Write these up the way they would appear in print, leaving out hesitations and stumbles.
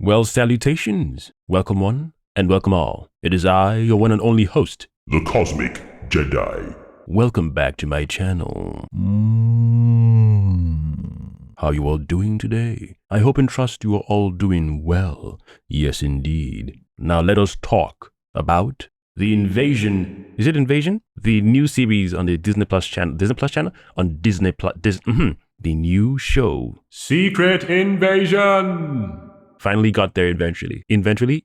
Well, salutations. Welcome one and welcome all. It is I, your one and only host, The Cosmic Jedi. Welcome back to my channel. How you all doing today? I hope and trust you are all doing well. Yes, indeed. Now let us talk about the invasion. Is it Invasion? The new series on the Disney Plus channel. Disney Plus channel? On Disney Plus. The new show, Secret Invasion. Finally got there eventually. Eventually.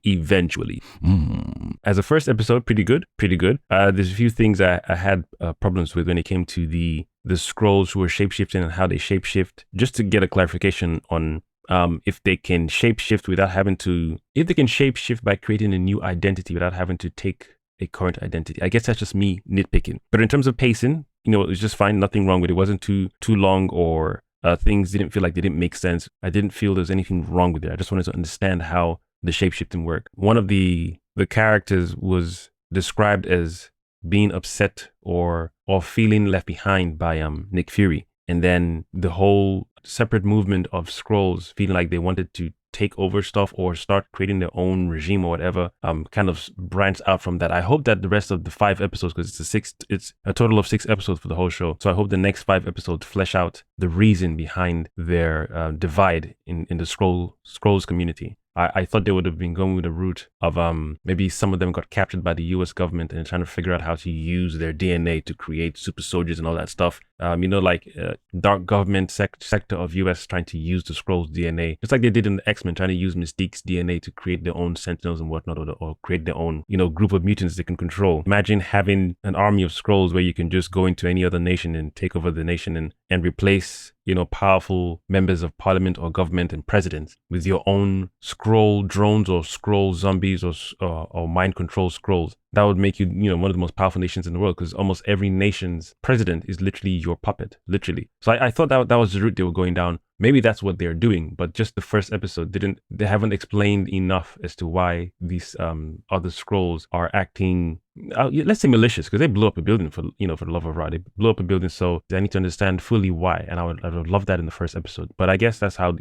As a first episode, pretty good. There's a few things I had problems with when it came to the scrolls who were shapeshifting and how they shapeshift. Just to get a clarification on if they can shapeshift without having to, if they can shapeshift by creating a new identity without having to take a current identity. I guess that's just me nitpicking. But in terms of pacing, it was just fine. Nothing wrong with it. It wasn't too long or things didn't feel like they didn't make sense. I didn't feel there's anything wrong with it. I just wanted to understand how the shapeshifting worked. One of the characters was described as being upset or feeling left behind by Nick Fury. And then the whole separate movement of Skrulls feeling like they wanted to take over stuff or start creating their own regime or whatever, kind of branched out from that. I hope that the rest of the 5 episodes, because it's a total of 6 episodes for the whole show. So I hope the next 5 episodes flesh out the reason behind their divide in the Skrulls community. I thought they would have been going with the route of maybe some of them got captured by the US government and trying to figure out how to use their DNA to create super soldiers and all that stuff. Dark government sector of US trying to use the Skrulls' DNA, just like they did in the X-Men, trying to use Mystique's DNA to create their own Sentinels and whatnot, or create their own, group of mutants they can control. Imagine having an army of Skrulls where you can just go into any other nation and take over the nation and replace powerful members of parliament or government and presidents with your own Skrull drones or Skrull zombies or mind control Skrulls. That would make you, one of the most powerful nations in the world, because almost every nation's president is literally your puppet, literally. So I thought that was the route they were going down. Maybe that's what they're doing, but just the first episode they haven't explained enough as to why these other Skrulls are acting, let's say malicious, because they blew up a building for the love of God. They blew up a building, so I need to understand fully why, and I would love that in the first episode. But I guess that's how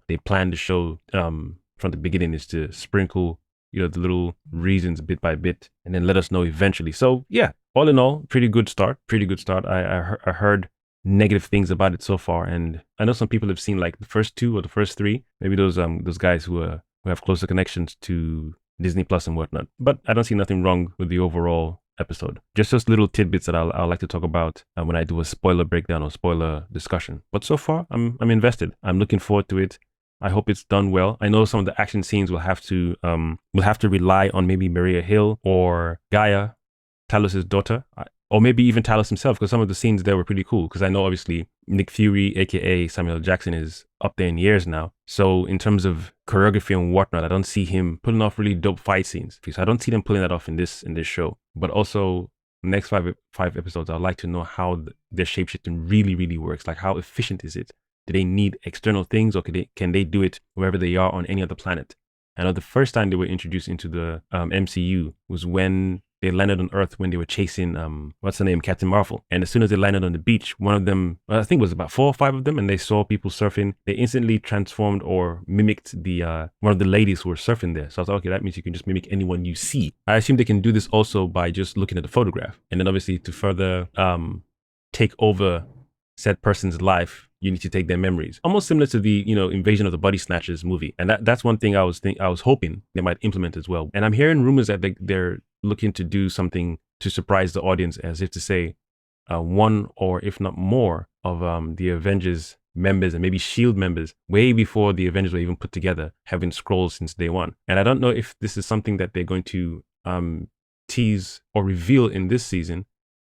they planned the show from the beginning, is to sprinkle the little reasons bit by bit, and then let us know eventually. So yeah, all in all, pretty good start. I heard negative things about it so far, and I know some people have seen like the first 2 or the first 3, maybe those guys who have closer connections to Disney Plus and whatnot. But I don't see nothing wrong with the overall episode. Just those little tidbits that I'll like to talk about when I do a spoiler breakdown or spoiler discussion. But so far, I'm invested. I'm looking forward to it. I hope it's done well. I know some of the action scenes will have to rely on maybe Maria Hill or Gaia, Talos' daughter, or maybe even Talos himself, because some of the scenes there were pretty cool. Because I know obviously Nick Fury, aka Samuel Jackson, is up there in years now. So in terms of choreography and whatnot, I don't see him pulling off really dope fight scenes. Because I don't see them pulling that off in this show. But also, next 5 episodes, I'd like to know how their shapeshifting really works. Like, how efficient is it? Do they need external things, or can they do it wherever they are on any other planet? I know the first time they were introduced into the MCU was when they landed on Earth, when they were chasing, what's her name, Captain Marvel. And as soon as they landed on the beach, one of them, I think it was about 4 or 5 of them, and they saw people surfing. They instantly transformed or mimicked the one of the ladies who were surfing there. So I was like, okay, that means you can just mimic anyone you see. I assume they can do this also by just looking at the photograph. And then obviously to further take over said person's life, you need to take their memories. Almost similar to the, Invasion of the Body Snatchers movie. And that's one thing I was hoping they might implement as well. And I'm hearing rumors that they're looking to do something to surprise the audience, as if to say one or if not more of the Avengers members and maybe SHIELD members, way before the Avengers were even put together, having Skrulls since day one. And I don't know if this is something that they're going to tease or reveal in this season,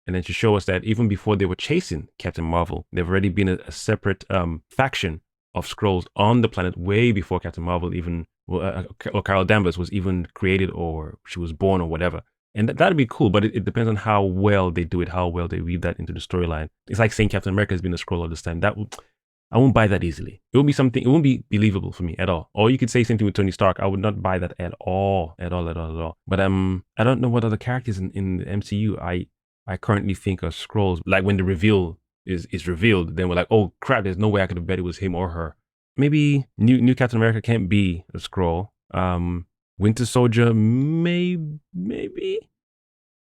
and then to show us that even before they were chasing Captain Marvel, they've already been a separate faction of Skrulls on the planet way before Captain Marvel even, or Carol Danvers was even created, or she was born, or whatever. And that'd be cool, but it depends on how well they do it, how well they weave that into the storyline. It's like saying Captain America has been a Skrull all this time. I won't buy that easily. It won't be believable for me at all. Or you could say something with Tony Stark. I would not buy that at all. But I don't know what other characters in the MCU I currently think are Skrulls. Like when the reveal is revealed, then we're like, oh crap, there's no way I could have bet it was him or her. maybe new Captain America can't be a Skrull. Winter Soldier, maybe.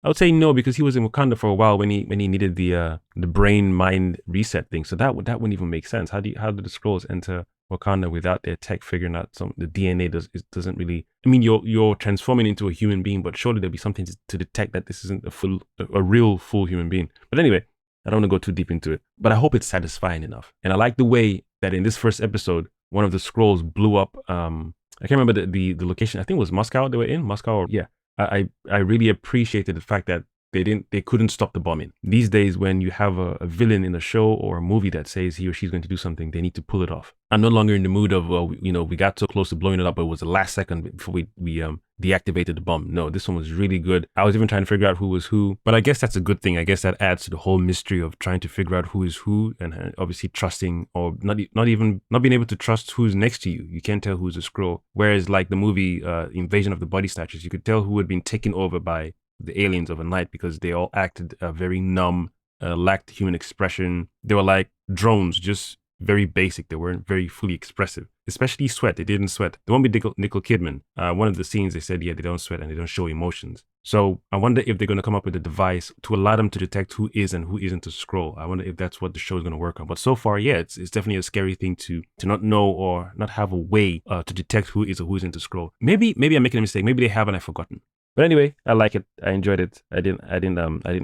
I would say no, because he was in Wakanda for a while when he needed the brain mind reset thing. So that wouldn't even make sense. How did the Skrulls enter Wakanda without their tech figuring out the DNA doesn't really. I mean, you're transforming into a human being, but surely there'll be something to detect that this isn't a real full human being. But anyway, I don't want to go too deep into it. But I hope it's satisfying enough. And I like the way that in this first episode, one of the Skrulls blew up. I can't remember the location. I think it was Moscow they were in. Moscow, or yeah. I really appreciated the fact that they couldn't stop the bombing. These days, when you have a villain in a show or a movie that says he or she's going to do something, they need to pull it off. I'm no longer in the mood of, well, we got so close to blowing it up, but it was the last second before we deactivated the bomb. No, this one was really good. I was even trying to figure out who was who, but I guess that's a good thing. I guess that adds to the whole mystery of trying to figure out who is who, and obviously trusting, or not being able to trust who's next to you. You can't tell who's a Skrull. Whereas like the movie Invasion of the Body Snatchers, you could tell who had been taken over by the aliens overnight because they all acted very numb, lacked human expression. They were like drones, just very basic. They weren't very fully expressive, especially Sweat. They didn't sweat. The one with Nicole Kidman, one of the scenes, they said, yeah, they don't sweat and they don't show emotions. So I wonder if they're going to come up with a device to allow them to detect who is and who isn't a Skrull. I wonder if that's what the show is going to work on. But so far, yeah, it's definitely a scary thing to not know or not have a way to detect who is or who isn't a Skrull. Maybe I'm making a mistake. Maybe they have and I've forgotten. But anyway, I like it. I enjoyed it. I didn't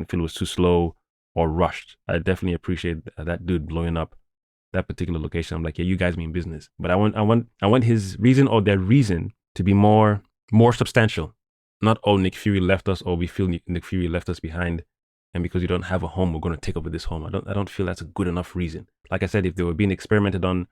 feel it was too slow or rushed. I definitely appreciate that dude blowing up that particular location. I'm like, yeah, you guys mean business. But I want his reason or their reason to be more substantial. Not, oh, Nick Fury left us, or we feel Nick Fury left us behind, and because you don't have a home, we're going to take over this home. I don't feel that's a good enough reason. Like I said, if they were being experimented on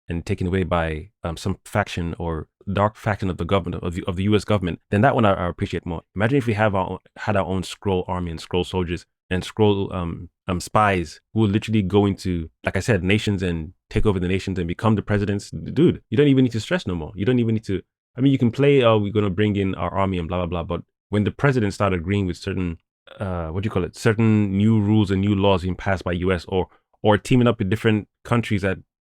and taken away by some faction or dark faction of the government, of the U.S. government, then that one I appreciate more. Imagine if we had our own Skrull army and Skrull soldiers and Skrull spies who would literally go into, like I said, nations and take over the nations and become the presidents. Dude, you don't even need to stress no more. You don't even need to. I mean, you can play, oh, we're going to bring in our army and blah, blah, blah. But when the president started agreeing with certain, certain new rules and new laws being passed by U.S. or teaming up with different countries that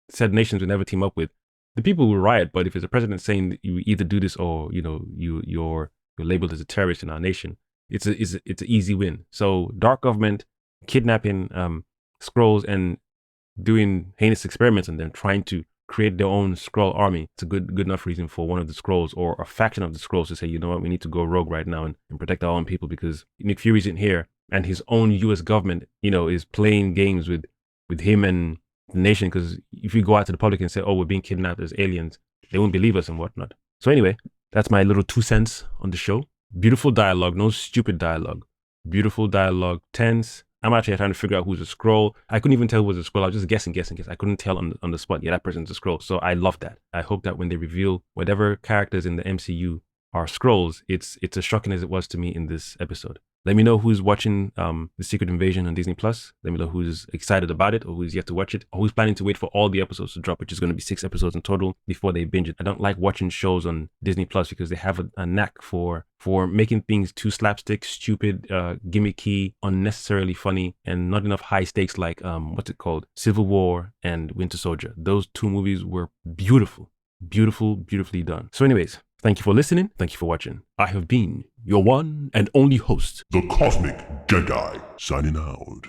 said nations would never team up with, the people will riot. But if it's a president saying that you either do this or, you're labeled as a terrorist in our nation, it's an easy win. So dark government kidnapping Skrulls and doing heinous experiments on them, trying to create their own Skrull army. It's a good enough reason for one of the Skrulls or a faction of the Skrulls to say, you know what, we need to go rogue right now and protect our own people because Nick Fury isn't here and his own U.S. government, is playing games with him and the nation. Because if you go out to the public and say, oh, we're being kidnapped as aliens, they won't believe us and whatnot. So anyway, that's my little 2 cents on the show. Beautiful dialogue, no stupid dialogue. Beautiful dialogue, tense. I'm actually trying to figure out who's a Skrull. I couldn't even tell who was a Skrull. I was just guessing. I couldn't tell on the spot. Yeah, that person's a Skrull. So I love that. I hope that when they reveal whatever characters in the MCU are Skrulls, it's as shocking as it was to me in this episode. Let me know who's watching The Secret Invasion on Disney+. Let me know who's excited about it or who's yet to watch it or who's planning to wait for all the episodes to drop, which is going to be 6 episodes in total before they binge it. I don't like watching shows on Disney+ because they have a knack for making things too slapstick, stupid, gimmicky, unnecessarily funny, and not enough high stakes like, Civil War and Winter Soldier. Those 2 movies were beautiful. Beautifully done. So anyways, thank you for listening. Thank you for watching. I have been your one and only host, The Cosmic Jedi, signing out.